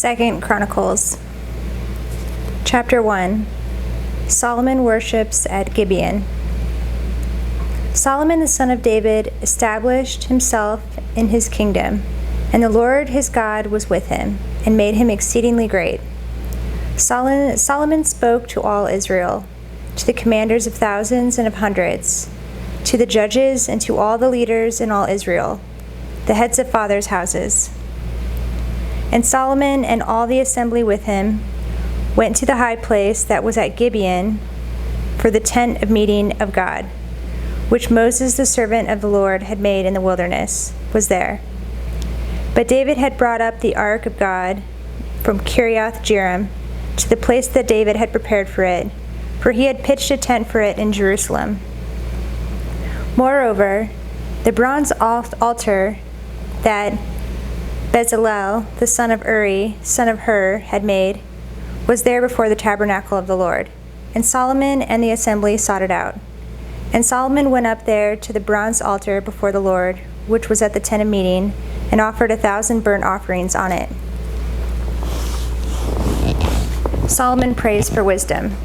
2 Chronicles. Chapter 1. Solomon worships at Gibeon. Solomon the son of David established himself in his kingdom, and the Lord his God was with him, and made him exceedingly great. Solomon spoke to all Israel, to the commanders of thousands and of hundreds, to the judges and to all the leaders in all Israel, the heads of fathers' houses. And Solomon and all the assembly with him went to the high place that was at Gibeon for the tent of meeting of God, which Moses the servant of the Lord had made in the wilderness, was there. But David had brought up the ark of God from Kiriath-jearim to the place that David had prepared for it, for he had pitched a tent for it in Jerusalem. Moreover, the bronze altar that Bezalel, the son of Uri, son of Hur, had made, was there before the tabernacle of the Lord. And Solomon and the assembly sought it out. And Solomon went up there to the bronze altar before the Lord, which was at the tent of meeting, and offered 1,000 burnt offerings on it. Solomon prays for wisdom.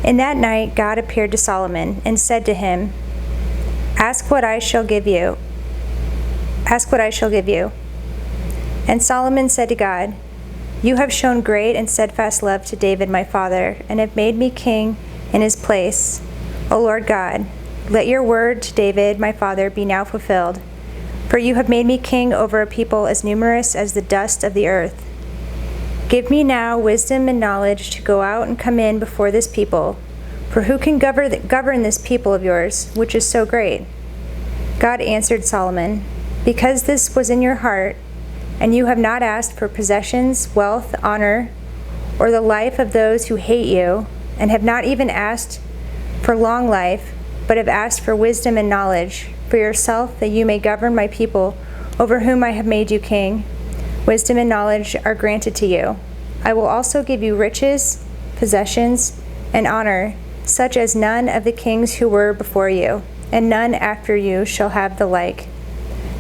In that night God appeared to Solomon and said to him, Ask what I shall give you. And Solomon said to God, You have shown great and steadfast love to David my father, and have made me king in his place. O Lord God, let your word to David my father be now fulfilled. For you have made me king over a people as numerous as the dust of the earth. Give me now wisdom and knowledge to go out and come in before this people. For who can govern this people of yours, which is so great? God answered Solomon, Because this was in your heart, and you have not asked for possessions, wealth, honor, or the life of those who hate you, and have not even asked for long life, but have asked for wisdom and knowledge for yourself, that you may govern my people over whom I have made you king. Wisdom and knowledge are granted to you. I will also give you riches, possessions, and honor, such as none of the kings who were before you, and none after you shall have the like.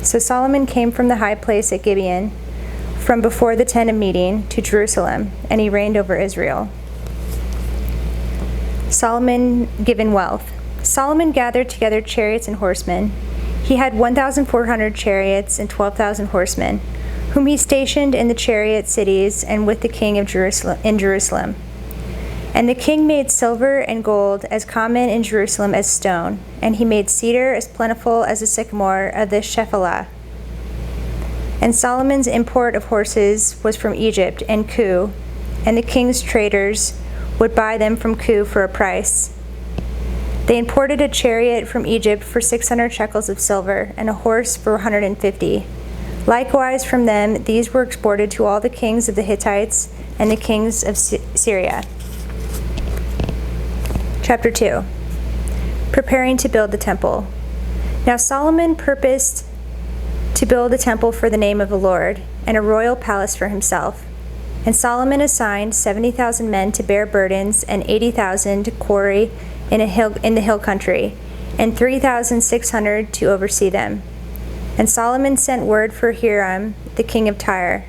So Solomon came from the high place at Gibeon, from before the tent of meeting, to Jerusalem, and he reigned over Israel. Solomon given wealth. Solomon gathered together chariots and horsemen. He had 1,400 chariots and 12,000 horsemen, whom he stationed in the chariot cities and with the king of Jerusalem. And the king made silver and gold as common in Jerusalem as stone, and he made cedar as plentiful as a sycamore of the Shephelah. And Solomon's import of horses was from Egypt and Cu, and the king's traders would buy them from Cu for a price. They imported a chariot from Egypt for 600 shekels of silver, and a horse for 150. Likewise from them these were exported to all the kings of the Hittites and the kings of Syria. Chapter 2. Preparing to build the temple. Now Solomon purposed to build a temple for the name of the Lord, and a royal palace for himself. And Solomon assigned 70,000 men to bear burdens, and 80,000 to quarry in the hill country, and 3,600 to oversee them. And Solomon sent word for Hiram, the king of Tyre,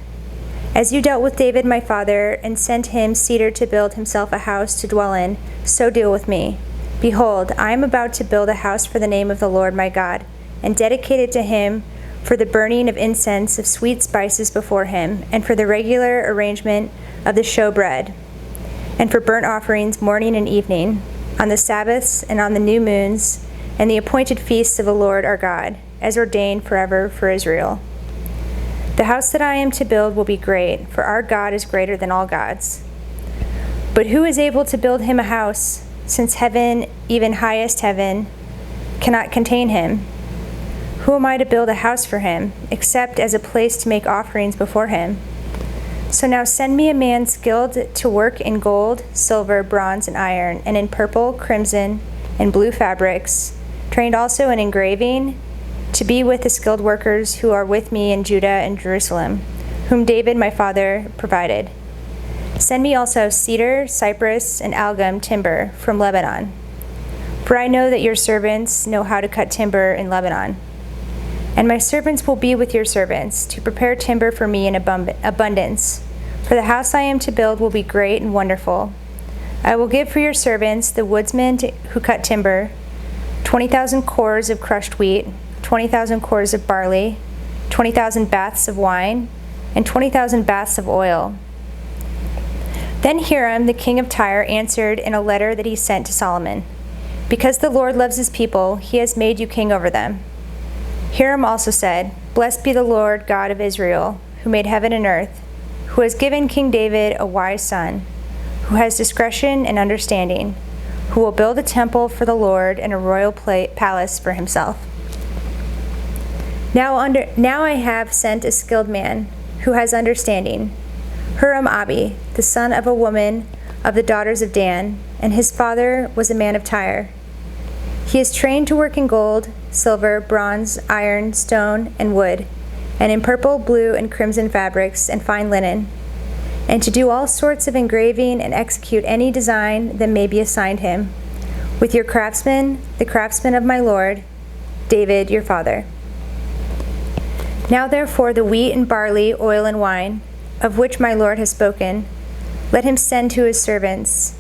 As you dealt with David my father, and sent him cedar to build himself a house to dwell in, so deal with me. Behold, I am about to build a house for the name of the Lord my God, and dedicate it to him for the burning of incense of sweet spices before him, and for the regular arrangement of the showbread, and for burnt offerings morning and evening, on the Sabbaths and on the new moons, and the appointed feasts of the Lord our God, as ordained forever for Israel. The house that I am to build will be great, for our God is greater than all gods. But who is able to build him a house, since heaven, even highest heaven, cannot contain him? Who am I to build a house for him, except as a place to make offerings before him? So now send me a man skilled to work in gold, silver, bronze, and iron, and in purple, crimson, and blue fabrics, trained also in engraving, to be with the skilled workers who are with me in Judah and Jerusalem, whom David my father provided. Send me also cedar, cypress, and algum timber from Lebanon. For I know that your servants know how to cut timber in Lebanon. And my servants will be with your servants, to prepare timber for me in abundance. For the house I am to build will be great and wonderful. I will give for your servants, the woodsmen who cut timber, 20,000 cores of crushed wheat, 20,000 cores of barley, 20,000 baths of wine, and 20,000 baths of oil. Then Hiram, the king of Tyre, answered in a letter that he sent to Solomon, "Because the Lord loves his people, he has made you king over them." Hiram also said, "Blessed be the Lord God of Israel, who made heaven and earth, who has given King David a wise son, who has discretion and understanding, who will build a temple for the Lord and a royal palace for himself. Now I have sent a skilled man who has understanding, Huram-Abi, the son of a woman of the daughters of Dan, and his father was a man of Tyre. He is trained to work in gold, silver, bronze, iron, stone, and wood, and in purple, blue, and crimson fabrics, and fine linen, and to do all sorts of engraving and execute any design that may be assigned him, with your craftsmen, the craftsmen of my lord, David your father. Now therefore the wheat and barley, oil and wine, of which my lord has spoken, let him send to his servants,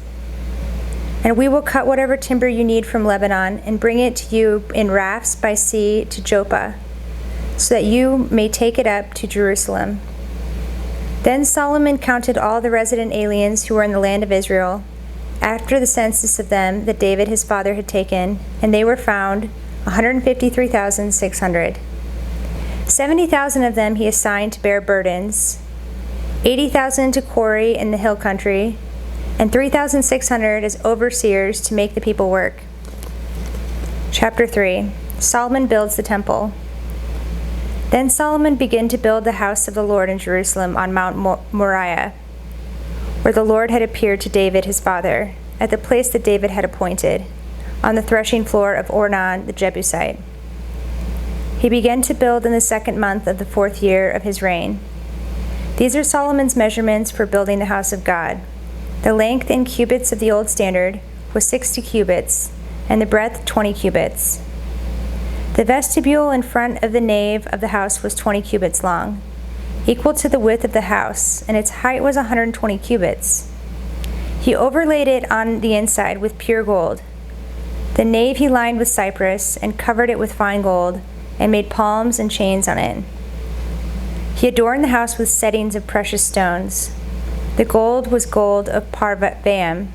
and we will cut whatever timber you need from Lebanon and bring it to you in rafts by sea to Joppa, so that you may take it up to Jerusalem." Then Solomon counted all the resident aliens who were in the land of Israel, after the census of them that David his father had taken, and they were found 153,600. 70,000 of them he assigned to bear burdens, 80,000 to quarry in the hill country, and 3,600 as overseers to make the people work. Chapter 3. Solomon builds the temple. Then Solomon began to build the house of the Lord in Jerusalem on Mount Moriah, where the Lord had appeared to David his father, at the place that David had appointed, on the threshing floor of Ornan the Jebusite. He began to build in the 2nd month of the 4th year of his reign. These are Solomon's measurements for building the house of God. The length in cubits of the old standard was 60 cubits, and the breadth 20 cubits. The vestibule in front of the nave of the house was 20 cubits long, equal to the width of the house, and its height was 120 cubits. He overlaid it on the inside with pure gold. The nave he lined with cypress, and covered it with fine gold, and made palms and chains on it. He adorned the house with settings of precious stones. The gold was gold of Parvaim.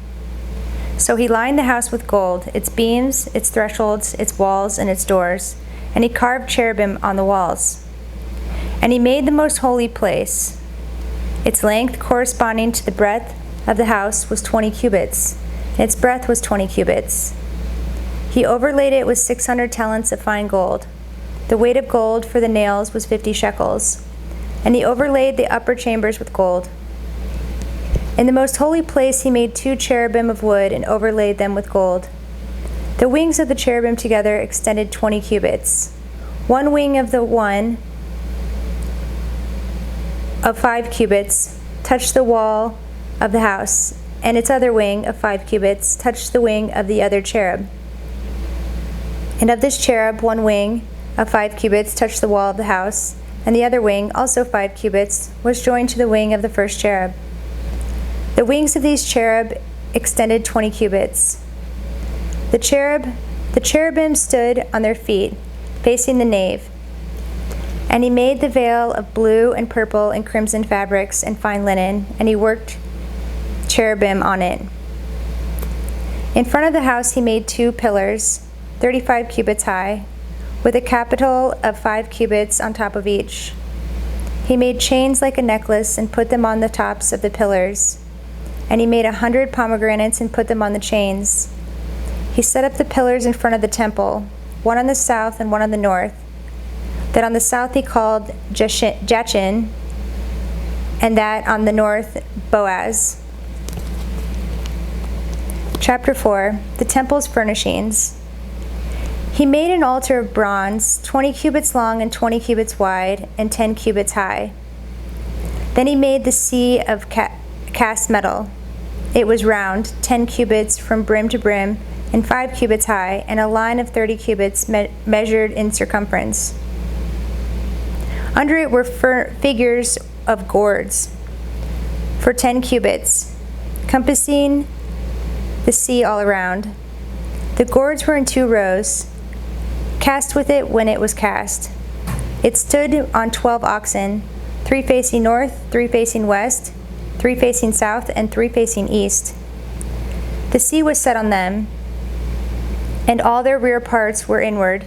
So he lined the house with gold, its beams, its thresholds, its walls, and its doors, and he carved cherubim on the walls. And he made the most holy place. Its length corresponding to the breadth of the house was 20 cubits, and its breadth was 20 cubits. He overlaid it with 600 talents of fine gold. The weight of gold for the nails was 50 shekels. And he overlaid the upper chambers with gold. In the most holy place he made 2 cherubim of wood and overlaid them with gold. The wings of the cherubim together extended 20 cubits. One wing of the one of 5 cubits touched the wall of the house, and its other wing of 5 cubits touched the wing of the other cherub. And of this cherub, one wing of 5 cubits touched the wall of the house, and the other wing, also 5 cubits, was joined to the wing of the first cherub. The wings of these cherub extended 20 cubits. The cherubim stood on their feet, facing the nave. And he made the veil of blue and purple and crimson fabrics and fine linen, and he worked cherubim on it. In front of the house he made 2 pillars, 35 cubits high, with a capital of 5 cubits on top of each. He made chains like a necklace and put them on the tops of the pillars. And he made 100 pomegranates and put them on the chains. He set up the pillars in front of the temple, one on the south and one on the north. That on the south he called Jachin, and that on the north Boaz. Chapter 4. The temple's furnishings. He made an altar of bronze, 20 cubits long and 20 cubits wide, and 10 cubits high. Then he made the sea of cast metal. It was round, 10 cubits from brim to brim, and 5 cubits high, and a line of 30 cubits measured in circumference. Under it were figures of gourds for 10 cubits, compassing the sea all around. The gourds were in 2 rows, cast with it when it was cast. It stood on 12 oxen, 3 facing north, 3 facing west, 3 facing south, and 3 facing east. The sea was set on them, and all their rear parts were inward.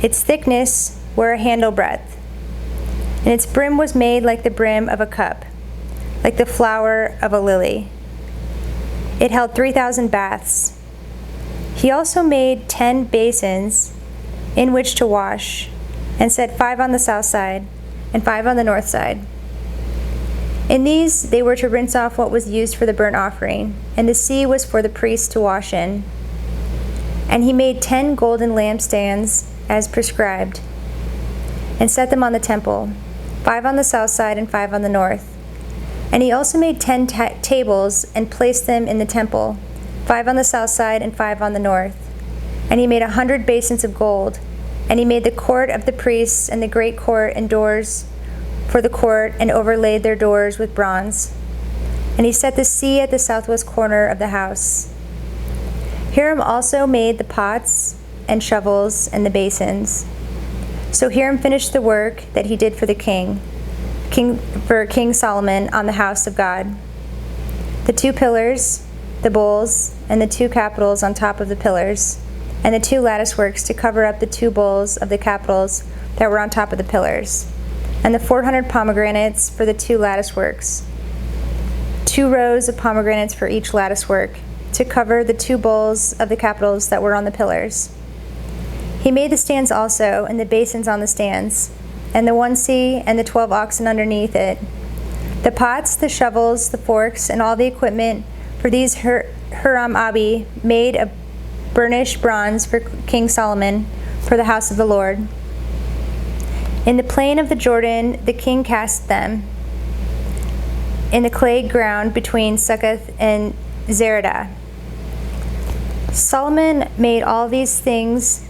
Its thickness were a handle breadth, and its brim was made like the brim of a cup, like the flower of a lily. It held 3,000 baths. He also made 10 basins in which to wash, and set 5 on the south side and 5 on the north side. In these they were to rinse off what was used for the burnt offering, and the sea was for the priests to wash in. And he made 10 golden lampstands as prescribed, and set them on the temple, 5 on the south side and 5 on the north. And he also made 10 tables and placed them in the temple, 5 on the south side and 5 on the north. And he made 100 basins of gold. And he made the court of the priests and the great court and doors for the court, and overlaid their doors with bronze. And he set the sea at the southwest corner of the house. Hiram also made the pots and shovels and the basins. So Hiram finished the work that he did for King Solomon on the house of God. The 2 pillars, the bowls, and the 2 capitals on top of the pillars, and the 2 lattice works to cover up the 2 bowls of the capitals that were on top of the pillars, and the 400 pomegranates for the 2 lattice works, 2 rows of pomegranates for each lattice work, to cover the 2 bowls of the capitals that were on the pillars. He made the stands also, and the basins on the stands, and the 1 sea and the 12 oxen underneath it, the pots, the shovels, the forks, and all the equipment for these Hiram-Abi made of burnished bronze for King Solomon for the house of the Lord. In the plain of the Jordan the king cast them, in the clay ground between Succoth and Zeradah. Solomon made all these things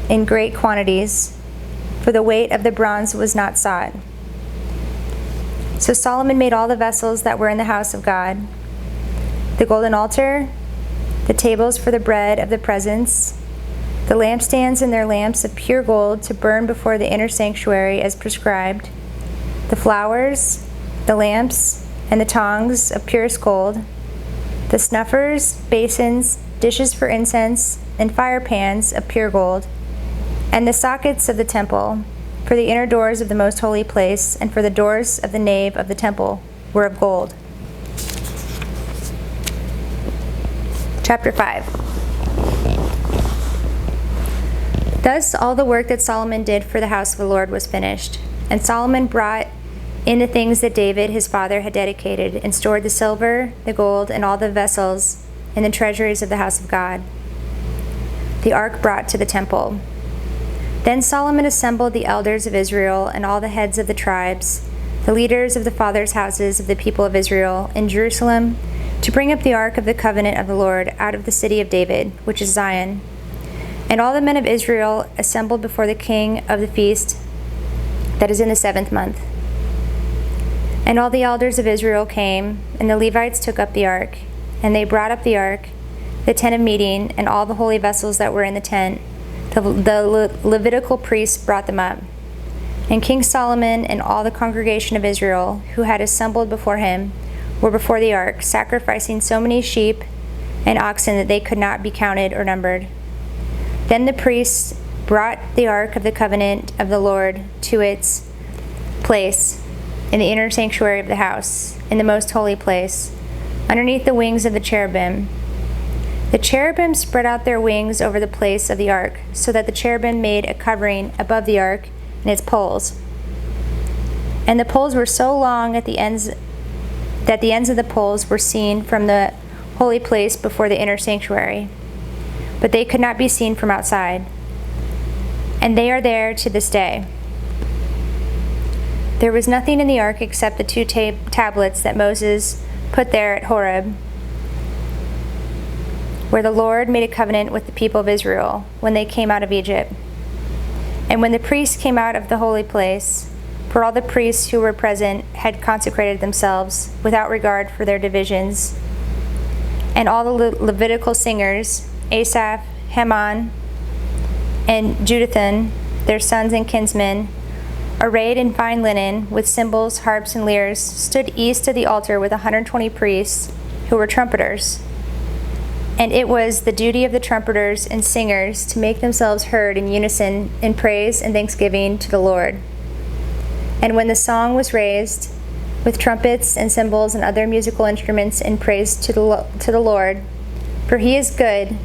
in great quantities, for the weight of the bronze was not sought. So Solomon made all the vessels that were in the house of God: the golden altar, the tables for the bread of the presence, the lampstands and their lamps of pure gold to burn before the inner sanctuary as prescribed, the flowers, the lamps, and the tongs of purest gold, the snuffers, basins, dishes for incense, and fire pans of pure gold, and the sockets of the temple, for the inner doors of the most holy place, and for the doors of the nave of the temple, were of gold. Chapter 5. Thus all the work that Solomon did for the house of the Lord was finished. And Solomon brought in the things that David his father had dedicated, and stored the silver, the gold, and all the vessels in the treasuries of the house of God. The ark brought to the temple. Then Solomon assembled the elders of Israel and all the heads of the tribes, the leaders of the fathers' houses of the people of Israel, in Jerusalem, to bring up the ark of the covenant of the Lord out of the city of David, which is Zion. And all the men of Israel assembled before the king of the feast that is in the 7th month. And all the elders of Israel came, and the Levites took up the ark, and they brought up the ark, the tent of meeting, and all the holy vessels that were in the tent. The Levitical priests brought them up. And King Solomon and all the congregation of Israel, who had assembled before him, were before the ark, sacrificing so many sheep and oxen that they could not be counted or numbered. Then the priests brought the ark of the covenant of the Lord to its place in the inner sanctuary of the house, in the most holy place, underneath the wings of the cherubim. The cherubim spread out their wings over the place of the ark, so that the cherubim made a covering above the ark and its poles. And the poles were so long at the ends that the ends of the poles were seen from the holy place before the inner sanctuary, but they could not be seen from outside. And they are there to this day. There was nothing in the ark except the 2 tablets that Moses put there at Horeb, where the Lord made a covenant with the people of Israel when they came out of Egypt. And when the priests came out of the holy place, For all the priests who were present had consecrated themselves without regard for their divisions. And all the Levitical singers, Asaph, Heman, and Jeduthun, their sons and kinsmen, arrayed in fine linen, with cymbals, harps, and lyres, stood east of the altar with 120 priests who were trumpeters. And it was the duty of the trumpeters and singers to make themselves heard in unison in praise and thanksgiving to the Lord. And when the song was raised, with trumpets and cymbals and other musical instruments in praise to the Lord, for he is good,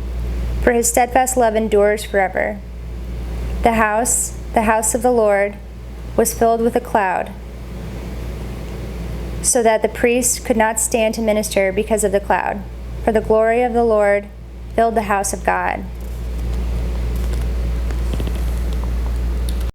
for his steadfast love endures forever. The house of the Lord, was filled with a cloud, so that the priests could not stand to minister because of the cloud. For the glory of the Lord filled the house of God.